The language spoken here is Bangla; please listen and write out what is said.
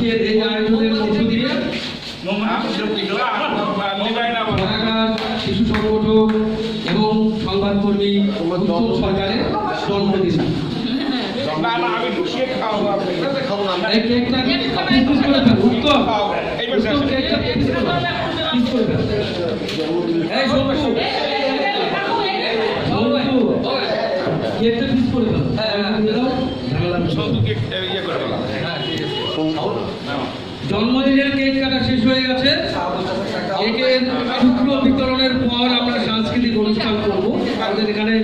আজকের এই আয়োজনের মধ্য দিয়ে শিশু সংগঠক এবং সংবাদকর্মী উত্তম সরকারের জন্মদিন। এই কেকটা পিস করে ফেল, উত্তম কেকটা পিস করে ফেল। এই সন্তু, কেকটা পিস করে ফেল। জন্মদিনের কেক কাটা শেষ হয়ে গেছে। কেকের টুকরো বিতরণের পর আমরা সাংস্কৃতিক অনুষ্ঠান করবো। আমাদের এখানে